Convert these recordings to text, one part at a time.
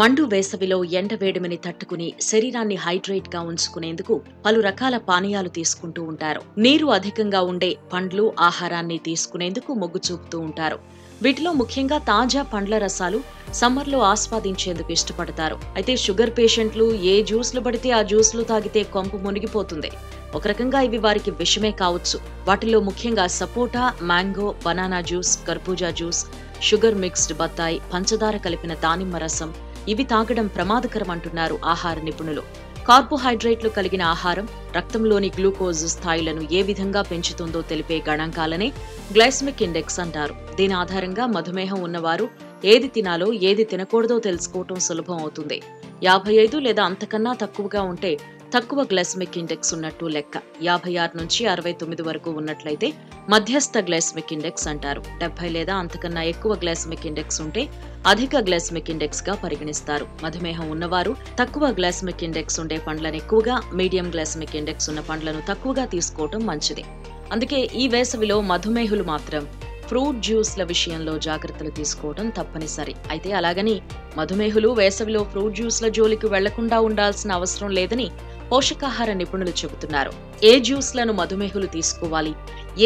మండు వేసవిలో ఎండ వేడిమిని తట్టుకుని శరీరాన్ని హైడ్రేట్ గా ఉంచుకునేందుకు పలు రకాల పానీయాలు తీసుకుంటూ ఉంటారు. నీరు అధికంగా ఉండే పండ్లు, ఆహారాన్ని తీసుకునేందుకు మొగ్గు చూపుతూ ఉంటారు. వీటిలో ముఖ్యంగా తాజా పండ్ల రసాలు సమ్మర్లో ఆస్వాదించేందుకు ఇష్టపడతారు. అయితే షుగర్ పేషెంట్లు ఏ జ్యూస్లు పడితే ఆ జ్యూస్లు తాగితే కొంపు మునిగిపోతుంది. ఒక రకంగా ఇవి వారికి విషమే కావచ్చు. వాటిలో ముఖ్యంగా సపోటా, మ్యాంగో, బనానా జ్యూస్, కర్బూజా జ్యూస్, షుగర్ మిక్స్డ్ బత్తాయి, పంచదార కలిపిన దానిమ్మ రసం ఇవి తాగడం ప్రమాదకరం అంటున్నారు ఆహార నిపుణులు. కార్బోహైడ్రేట్లు కలిగిన ఆహారం రక్తంలోని గ్లూకోజ్ స్థాయిలను ఏ విధంగా పెంచుతుందో తెలిపే గణాంకాలనే గ్లైసెమిక్ ఇండెక్స్ అంటారు. దీని ఆధారంగా మధుమేహం ఉన్నవారు ఏది తినాలో, ఏది తినకూడదో తెలుసుకోవటం సులభం అవుతుంది. 55 లేదా అంతకన్నా తక్కువగా ఉంటే తక్కువ గ్లైసెమిక్ ఇండెక్స్ ఉన్నట్టు లెక్క. 56 నుంచి 69 వరకు ఉన్నట్లయితే మధ్యస్థ గ్లైసెమిక్ ఇండెక్స్ అంటారు. 70 లేదా అంతకన్నా ఎక్కువ గ్లైసెమిక్ ఇండెక్స్ ఉంటే అధిక గ్లైసెమిక్ ఇండెక్స్ గా పరిగణిస్తారు. మధుమేహం ఉన్నవారు తక్కువ గ్లైసెమిక్ ఇండెక్స్ ఉండే పండ్లను ఎక్కువగా, మీడియం గ్లైసెమిక్ ఇండెక్స్ ఉన్న పండ్లను తక్కువగా తీసుకోవటం మంచిది. అందుకే ఈ వేసవిలో మధుమేహులు మాత్రం ఫ్రూట్ జ్యూస్ల విషయంలో జాగ్రత్తలు తీసుకోవడం తప్పనిసరి. అయితే అలాగని మధుమేహులు వేసవిలో ఫ్రూట్ జ్యూస్ల జోలికి వెళ్లకుండా ఉండాల్సిన అవసరం లేదని పోషకాహార నిపుణులు చెబుతున్నారు. ఏ జ్యూస్లను మధుమేహులు తీసుకోవాలి,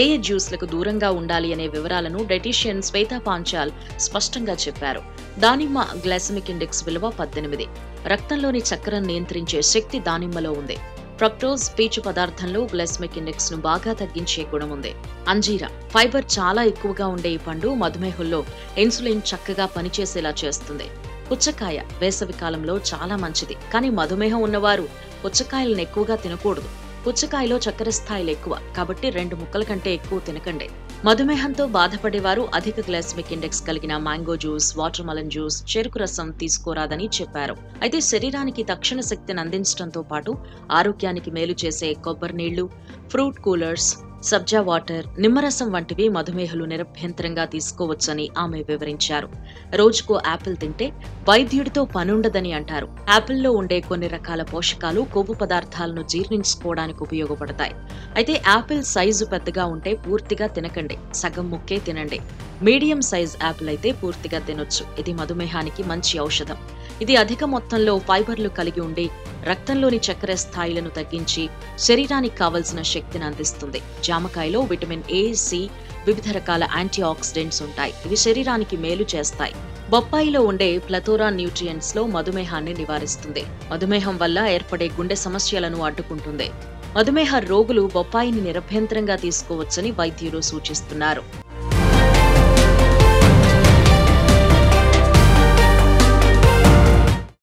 ఏ జ్యూస్లకు దూరంగా ఉండాలి అనే వివరాలను డైటీషియన్ శ్వేతా పాంచాల్ స్పష్టంగా చెప్పారు. దానిమ్మ గ్లైసెమిక్ ఇండెక్స్ విలువ 18. రక్తంలోని చక్కెరను నియంత్రించే శక్తి దానిమ్మలో ఉంది. ఫ్రక్టోజ్ పీచు పదార్థంలో గ్లైసెమిక్ ఇండెక్స్ ను బాగా తగ్గించే గుణం ఉంది. అంజీరా ఫైబర్ చాలా ఎక్కువగా ఉండే ఈ పండు మధుమేహుల్లో ఇన్సులిన్ చక్కగా పనిచేసేలా చేస్తుంది. పుచ్చకాయ వేసవి కాలంలో చాలా మంచిది, కానీ మధుమేహం ఉన్నవారు పుచ్చకాయలను ఎక్కువగా తినకూడదు. పుచ్చకాయలో చక్కెర స్థాయిలు ఎక్కువ, కాబట్టి 2 ముక్కల కంటే ఎక్కువ తినకండి. మధుమేహంతో బాధపడేవారు అధిక గ్లైసెమిక్ ఇండెక్స్ కలిగిన mango juice, water melon juice, చెరుకు రసం తీసుకోరాదని చెప్పారు. అయితే శరీరానికి తక్షణ శక్తిని అందించడంతో పాటు ఆరోగ్యానికి మేలు చేసే కొబ్బరి నీళ్లు, ఫ్రూట్ కూలర్స్, సబ్జా వాటర్, నిమ్మరసం వంటివి మధుమేహులు నిరభ్యంతరంగా తీసుకోవచ్చని ఆమె వివరించారు. రోజుకో యాపిల్ తింటే వైద్యుడితో పనుండదని అంటారు. యాపిల్లో ఉండే కొన్ని రకాల పోషకాలు కొవ్వు పదార్థాలను జీర్ణించుకోవడానికి ఉపయోగపడతాయి. అయితే యాపిల్ సైజు పెద్దగా ఉంటే పూర్తిగా తినకండి, సగం ముక్కే తినండి. మీడియం సైజ్ యాపిల్ అయితే పూర్తిగా తినొచ్చు. ఇది మధుమేహానికి మంచి ఔషధం. ఇది అధిక మొత్తంలో ఫైబర్లు కలిగి ఉండి రక్తంలోని చక్కెర స్థాయిలను తగ్గించి శరీరానికి కావలసిన శక్తిని అందిస్తుంది. జామకాయలో విటమిన్ ఏ, సి, వివిధ రకాల యాంటీ ఆక్సిడెంట్స్ ఉంటాయి. ఇవి శరీరానికి మేలు చేస్తాయి. బొప్పాయిలో ఉండే ప్లథోరా న్యూట్రియంట్స్ లో మధుమేహాన్ని నివారిస్తుంది. మధుమేహం వల్ల ఏర్పడే గుండె సమస్యలను అడ్డుకుంటుంది. మధుమేహ రోగులు బొప్పాయిని నిరభ్యంతరంగా తీసుకోవచ్చని వైద్యులు సూచిస్తున్నారు.